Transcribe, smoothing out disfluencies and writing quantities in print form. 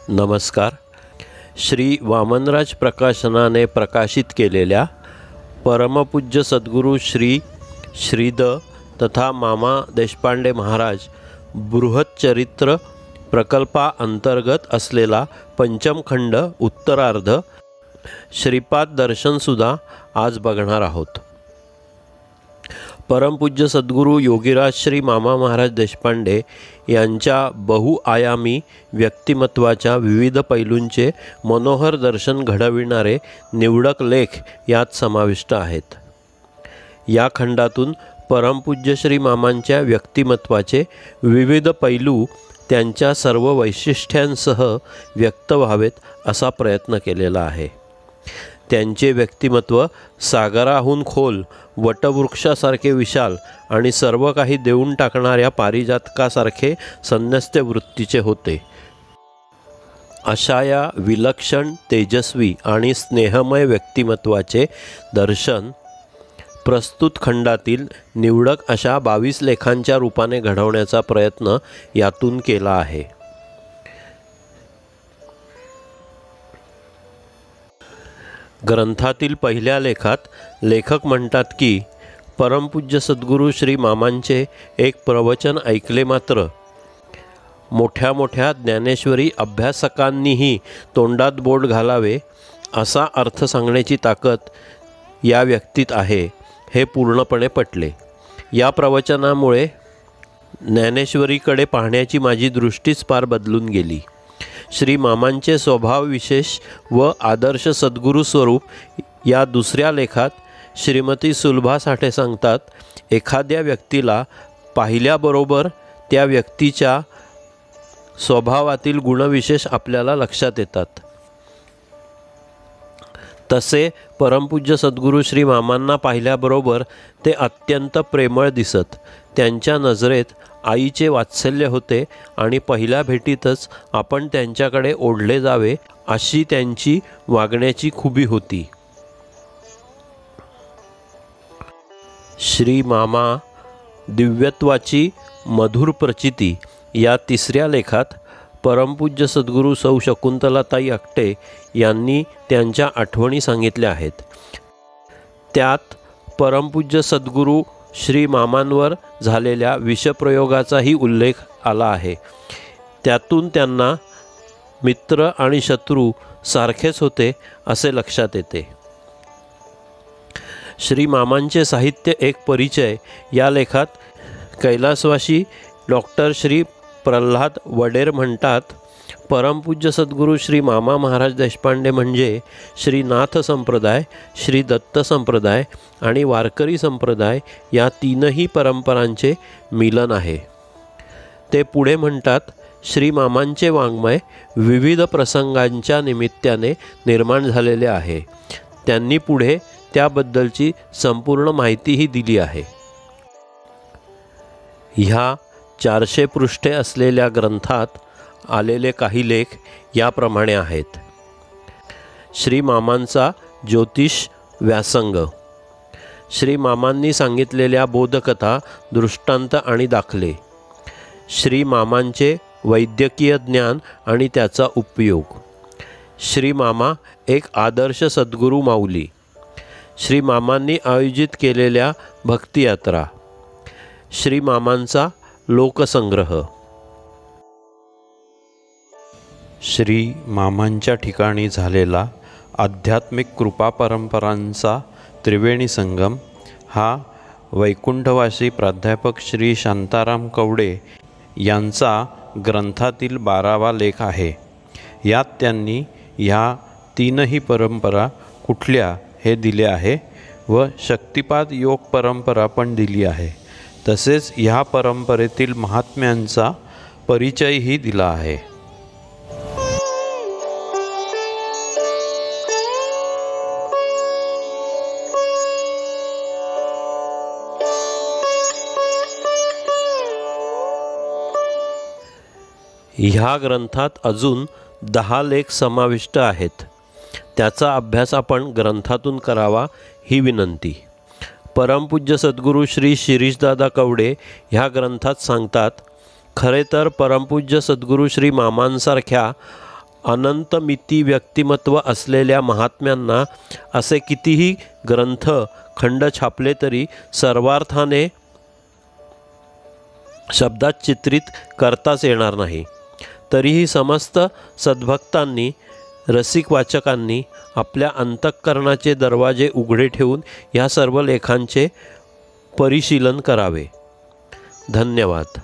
नमस्कार. श्री वामनराज प्रकाशनाने प्रकाशित केलेल्या परमपूज्य सद्गुरू श्रीद तथा मामा देशपांडे महाराज बृहच्चरित्र प्रकल्पाअंतर्गत असलेला पंचम खंड उत्तरार्ध श्रीपाद दर्शनसुद्धा आज बघणार आहोत. परमपूज्य सद्गुरू योगीराज श्री मामा महाराज देशपांडे यांच्या बहुआयामी व्यक्तिमत्वाच्या विविध पैलूंचे मनोहर दर्शन घडविणारे निवडक लेख यात समाविष्ट आहेत. या खंडातून परमपूज्य श्री मामांच्या व्यक्तिमत्वाचे विविध पैलू त्यांच्या सर्व वैशिष्ट्यांसह व्यक्त व्हावेत असा प्रयत्न केलेला आहे. त्यांचे व्यक्तिमत्व सागराहून खोल, वटवृक्षासारखे विशाल आणि सर्व काही देऊन टाकणाऱ्या पारिजातकासारखे संन्यस्त वृत्तीचे होते. अशा या विलक्षण, तेजस्वी आणि स्नेहमय व्यक्तिमत्वाचे दर्शन प्रस्तुत खंडातील निवडक अशा 22 लेखांच्या रूपाने घडवण्याचा प्रयत्न यातून केला आहे. ग्रंथातील पहिल्या लेखात लेखक म्हणतात की परमपूज्य सद्गुरू श्री मामांचे एक प्रवचन ऐकले मात्र मोठ्या मोठ्या ज्ञानेश्वरी अभ्यासकांनीही तोंडात बोट घालावे असा अर्थ सांगण्याची ताकद या व्यक्तीत आहे हे पूर्णपणे पटले. या प्रवचनामुळे ज्ञानेश्वरीकडे पाहण्याची माझी दृष्टीच फार बदलून गेली. श्री मामांचे स्वभाव विशेष व आदर्श सद्गुरू स्वरूप या दुसऱ्या लेखात श्रीमती सुलभा साठे सांगतात, एखाद्या व्यक्तीला पाहिल्याबरोबर त्या व्यक्तीच्या स्वभावातील गुणविशेष आपल्याला लक्षात येतात. तसे परमपूज्य सद्गुरू श्री मामांना पाहिल्याबरोबर ते अत्यंत प्रेमळ दिसत. त्यांच्या नजरेत आईचे वात्सल्य होते आणि पहिल्या भेटीतच आपण त्यांच्याकडे ओढले जावे अशी त्यांची वागण्याची खुबी होती. श्री मामा दिव्यत्वाची मधुर प्रचिती या तिसऱ्या लेखात परमपूज्य सद्गुरू सौ शकुंतलाताई अक्टे यांनी त्यांच्या आठवणी सांगितल्या आहेत. त्यात परमपूज्य सद्गुरू श्री मामांवर झालेल्या विषप्रयोगाचाही उल्लेख आला आहे. त्यातून त्यांना मित्र आणि शत्रू सारखेच होते असे लक्षात येते. श्री मामांचे साहित्य एक परिचय या लेखात कैलासवासी डॉक्टर श्री प्रल्हाद वडेर म्हणतात, परमपूज्य सद्गुरू श्री मामा महाराज देशपांडे म्हणजे श्रीनाथ संप्रदाय, श्री दत्त संप्रदाय आणि वारकरी संप्रदाय या तीनही परंपरांचे मिलन आहे. ते पुढे म्हणतात, श्री मामांचे वाङ्मय विविध प्रसंगांच्या निमित्ताने निर्माण झालेले आहे. त्यांनी पुढे त्याबद्दलची संपूर्ण माहितीही दिली आहे. ह्या 400 पृष्ठे असलेल्या ग्रंथात आलेले काही लेख याप्रमाणे आहेत. श्री मामांचा ज्योतिष व्यासंग, श्री मामांनी सांगितलेल्या बोधकथा, दृष्टांत आणि दाखले, श्री मामांचे वैद्यकीय ज्ञान आणि त्याचा उपयोग, श्री मामा एक आदर्श सद्गुरू माऊली, श्री मामांनी आयोजित केलेल्या भक्तियात्रा, श्री मामांचा लोकसंग्रह, श्री मामांच्या ठिकाणी झालेला आध्यात्मिक कृपा परंपरांचा त्रिवेणी संगम हा वैकुंठवासी प्राध्यापक श्री शांताराम कवडे यांचा ग्रंथातील 12वा लेख आहे. यात त्यांनी ह्या तीनही परंपरा कुठल्या हे दिले आहे व शक्तिपाद योग परंपरा पण दिली आहे. तसेच ह्या परंपरेतील महात्म्यांचा परिचयही दिला आहे. ह्या ग्रंथात अजून 10 लेख समाविष्ट आहेत. त्याचा अभ्यास आपण ग्रंथातून करावा ही विनंती. परमपूज्य सद्गुरू श्री शिरीषदादा कवडे ह्या ग्रंथात सांगतात, खरे तर परमपूज्य सद्गुरू श्री मामांसारख्या अनंत मिती व्यक्तिमत्व असलेल्या महात्म्यांना असे कितीही ग्रंथ खंड छापले तरी सर्वार्थाने शब्दात चित्रित करताच येणार नाही। तरीही समस्त सद्भक्तांनी रसिक वाचकांनी आपल्या अंतःकरणाचे दरवाजे उघडे ठेवून ह्या सर्व लेखांचे परिशीलन करावे। धन्यवाद।